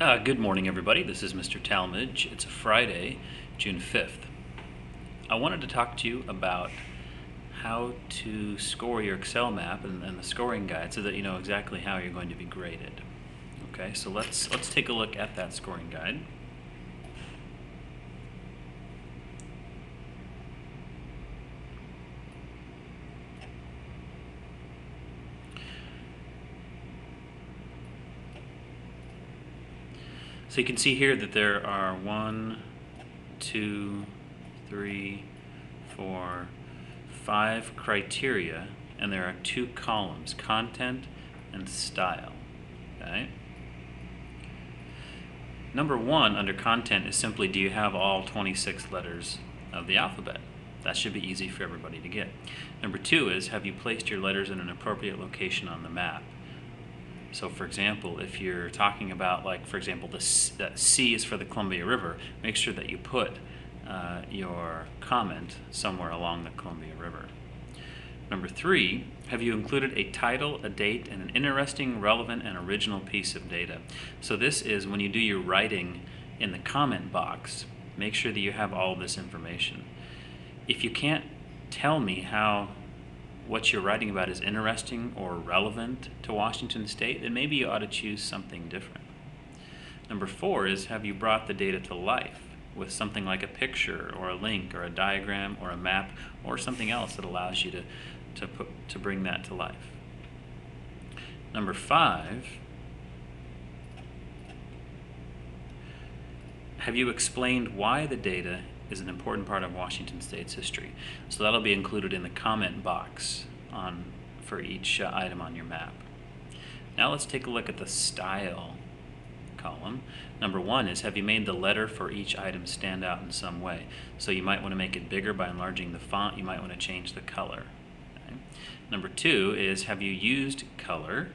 Good morning, everybody. This is Mr. Talmadge. It's a Friday, June 5th. I wanted to talk to you about how to score your Excel map and the scoring guide so that you know exactly how you're going to be graded. Okay, so let's take a look at that scoring guide. So you can see here that there are 1, 2, 3, 4, 5 criteria, and there are 2 columns, content and style. Okay. Number 1 under content is simply, do you have all 26 letters of the alphabet? That should be easy for everybody to get. Number 2 is, have you placed your letters in an appropriate location on the map? So for example, if you're talking about, like, for example, that C is for the Columbia River, make sure that you put your comment somewhere along the Columbia River. Number 3, have you included a title, a date, and an interesting, relevant, and original piece of data? So this is when you do your writing in the comment box, make sure that you have all of this information. If you can't tell me how what you're writing about is interesting or relevant to Washington State, then maybe you ought to choose something different. Number 4 is, have you brought the data to life with something like a picture or a link or a diagram or a map or something else that allows you to bring that to life. Number 5, have you explained why the data is an important part of Washington State's history? So that'll be included in the comment box for each item on your map. Now let's take a look at the style column. Number 1 is, have you made the letter for each item stand out in some way? So you might want to make it bigger by enlarging the font. You might want to change the color. Okay. Number 2 is, have you used color,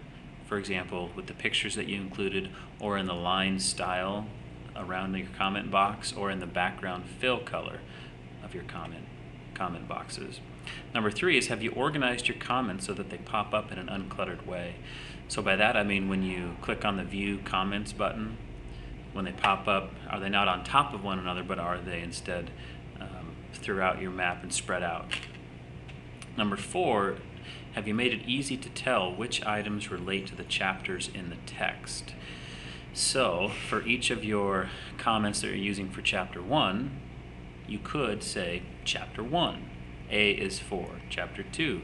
for example, with the pictures that you included, or in the line style around your comment box, or in the background fill color of your comment boxes. Number 3 is, have you organized your comments so that they pop up in an uncluttered way? So by that I mean, when you click on the View Comments button, when they pop up, are they not on top of one another, but are they instead throughout your map and spread out? Number 4, have you made it easy to tell which items relate to the chapters in the text? So for each of your comments that you're using for Chapter 1, you could say Chapter 1, A is for, Chapter 2,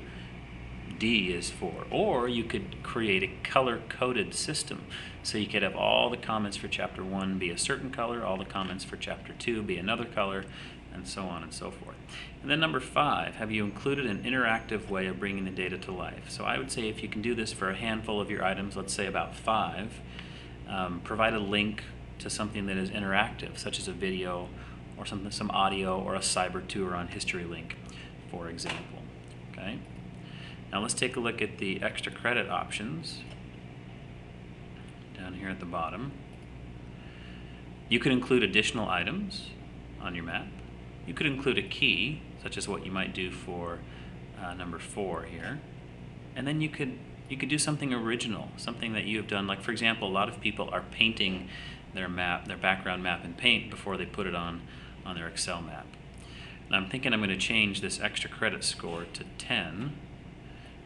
D is for, or you could create a color-coded system. So you could have all the comments for Chapter 1 be a certain color, all the comments for Chapter 2 be another color, and so on and so forth. And then number 5, have you included an interactive way of bringing the data to life? So I would say, if you can do this for a handful of your items, let's say about 5, provide a link to something that is interactive, such as a video or some audio, or a cyber tour on HistoryLink, for example. Okay. Now let's take a look at the extra credit options down here at the bottom. You could include additional items on your map. You could include a key, such as what you might do for number 4 here. And then you could do something original, something that you have done. Like, for example, a lot of people are painting their background map in Paint before they put it on their Excel map. And I'm thinking I'm going to change this extra credit score to 10.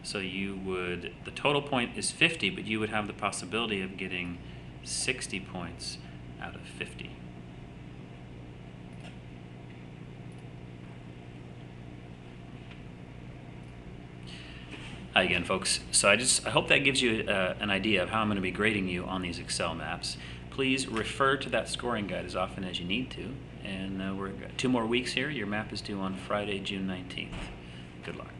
So the total point is 50, but you would have the possibility of getting 60 points out of 50. Hi again, folks. So I hope that gives you an idea of how I'm going to be grading you on these Excel maps. Please refer to that scoring guide as often as you need to. And we're 2 more weeks here. Your map is due on Friday, June 19th. Good luck.